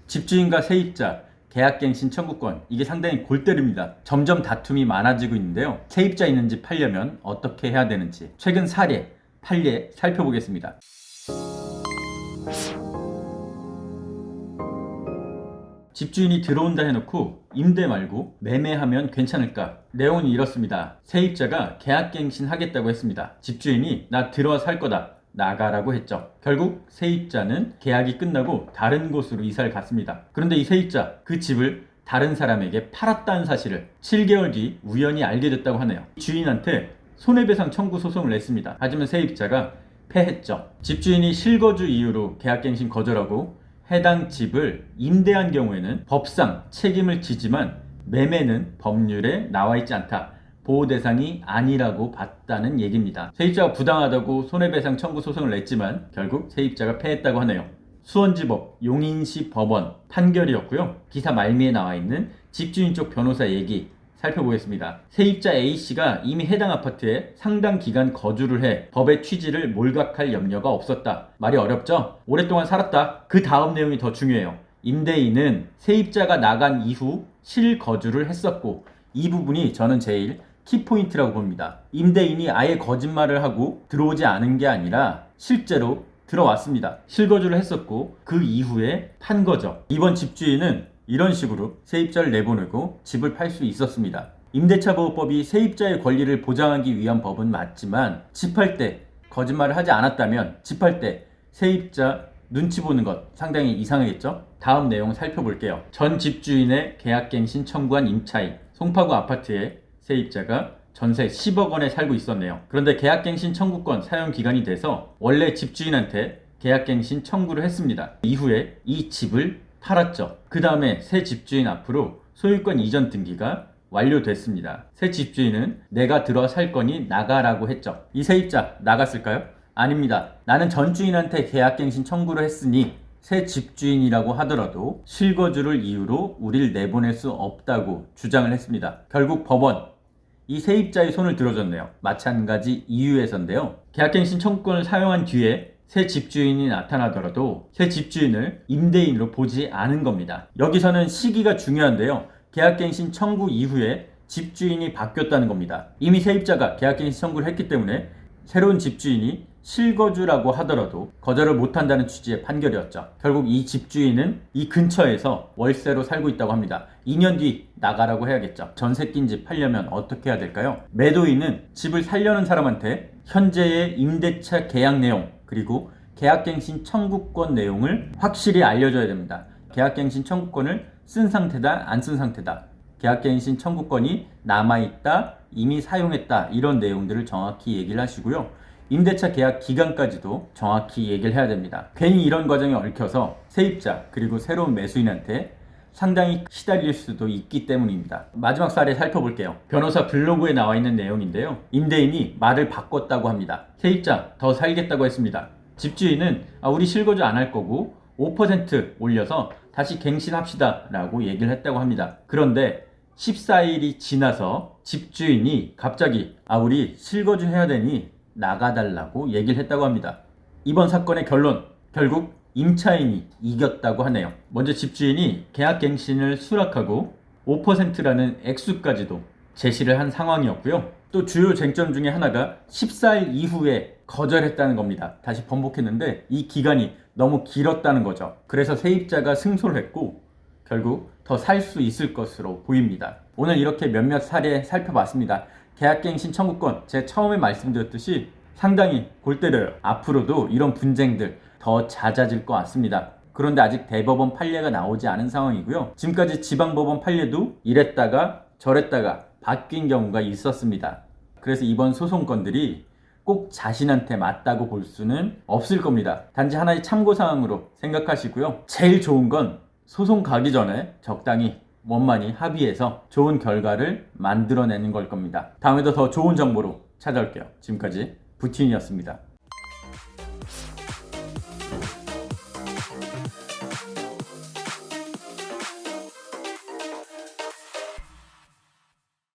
집주인과 세입자, 계약갱신 청구권, 이게 상당히 골 때립니다. 점점 다툼이 많아지고 있는데요. 세입자 있는 집 팔려면 어떻게 해야 되는지 최근 사례, 판례 살펴보겠습니다. 집주인이 들어온다 해놓고 임대 말고 매매하면 괜찮을까? 내용은 이렇습니다. 세입자가 계약갱신 하겠다고 했습니다. 집주인이 나 들어와 살 거다, 나가라고 했죠. 결국 세입자는 계약이 끝나고 다른 곳으로 이사를 갔습니다. 그런데 이 세입자, 그 집을 다른 사람에게 팔았다는 사실을 7개월 뒤 우연히 알게 됐다고 하네요. 주인한테 손해배상 청구 소송을 냈습니다. 하지만 세입자가 패했죠. 집주인이 실거주 이유로 계약갱신 거절하고 해당 집을 임대한 경우에는 법상 책임을 지지만 매매는 법률에 나와 있지 않다, 보호 대상이 아니라고 봤다는 얘기입니다. 세입자가 부당하다고 손해배상 청구 소송을 냈지만 결국 세입자가 패했다고 하네요. 수원지법 용인시 법원 판결이었고요. 기사 말미에 나와 있는 집주인 쪽 변호사 얘기 살펴보겠습니다. 세입자 A씨가 이미 해당 아파트에 상당 기간 거주를 해 법의 취지를 몰각할 염려가 없었다. 말이 어렵죠? 오랫동안 살았다. 그 다음 내용이 더 중요해요. 임대인은 세입자가 나간 이후 실거주를 했었고, 이 부분이 저는 제일 키포인트라고 봅니다. 임대인이 아예 거짓말을 하고 들어오지 않은 게 아니라 실제로 들어왔습니다. 실거주를 했었고 그 이후에 판 거죠. 이번 집주인은 이런 식으로 세입자를 내보내고 집을 팔 수 있었습니다. 임대차보호법이 세입자의 권리를 보장하기 위한 법은 맞지만 집 팔 때 거짓말을 하지 않았다면 집 팔 때 세입자 눈치 보는 것 상당히 이상하겠죠? 다음 내용 살펴볼게요. 전 집주인의 계약갱신 청구한 임차인, 송파구 아파트에 세입자가 전세 10억 원에 살고 있었네요. 그런데 계약갱신 청구권 사용 기간이 돼서 원래 집주인한테 계약갱신 청구를 했습니다. 이후에 이 집을 팔았죠. 그 다음에 새 집주인 앞으로 소유권 이전 등기가 완료됐습니다. 새 집주인은 내가 들어와 살 거니 나가라고 했죠. 이 세입자 나갔을까요? 아닙니다. 나는 전 주인한테 계약갱신 청구를 했으니 새 집주인이라고 하더라도 실거주를 이유로 우릴 내보낼 수 없다고 주장을 했습니다. 결국 법원 이 세입자의 손을 들어줬네요. 마찬가지 이유에서인데요. 계약갱신 청구권을 사용한 뒤에 새 집주인이 나타나더라도 새 집주인을 임대인으로 보지 않은 겁니다. 여기서는 시기가 중요한데요. 계약갱신 청구 이후에 집주인이 바뀌었다는 겁니다. 이미 세입자가 계약갱신 청구를 했기 때문에 새로운 집주인이 실거주라고 하더라도 거절을 못한다는 취지의 판결이었죠. 결국 이 집주인은 이 근처에서 월세로 살고 있다고 합니다. 2년 뒤 나가라고 해야겠죠. 전세 낀 집 팔려면 어떻게 해야 될까요? 매도인은 집을 살려는 사람한테 현재의 임대차 계약 내용 그리고 계약갱신 청구권 내용을 확실히 알려줘야 됩니다. 계약갱신 청구권을 쓴 상태다, 안 쓴 상태다, 계약갱신 청구권이 남아있다, 이미 사용했다, 이런 내용들을 정확히 얘기를 하시고요. 임대차 계약 기간까지도 정확히 얘기를 해야 됩니다. 괜히 이런 과정에 얽혀서 세입자 그리고 새로운 매수인한테 상당히 시달릴 수도 있기 때문입니다. 마지막 사례 살펴볼게요. 변호사 블로그에 나와 있는 내용인데요. 임대인이 말을 바꿨다고 합니다. 세입자 더 살겠다고 했습니다. 집주인은 우리 실거주 안 할 거고 5% 올려서 다시 갱신합시다 라고 얘기를 했다고 합니다. 그런데 14일이 지나서 집주인이 갑자기 우리 실거주 해야 되니 나가달라고 얘기를 했다고 합니다. 이번 사건의 결론, 결국 임차인이 이겼다고 하네요. 먼저 집주인이 계약갱신을 수락하고 5%라는 액수까지도 제시를 한 상황이었고요. 또 주요 쟁점 중에 하나가 14일 이후에 거절했다는 겁니다. 다시 번복했는데 이 기간이 너무 길었다는 거죠. 그래서 세입자가 승소를 했고 결국 더 살 수 있을 것으로 보입니다. 오늘 이렇게 몇몇 사례 살펴봤습니다. 계약갱신 청구권, 제가 처음에 말씀드렸듯이 상당히 골 때려요. 앞으로도 이런 분쟁들 더 잦아질 것 같습니다. 그런데 아직 대법원 판례가 나오지 않은 상황이고요. 지금까지 지방법원 판례도 이랬다가 저랬다가 바뀐 경우가 있었습니다. 그래서 이번 소송건들이 꼭 자신한테 맞다고 볼 수는 없을 겁니다. 단지 하나의 참고사항으로 생각하시고요. 제일 좋은 건 소송 가기 전에 적당히 원만히 합의해서 좋은 결과를 만들어내는 걸 겁니다. 다음에도 더 좋은 정보로 찾아올게요. 지금까지 부틴이었습니다.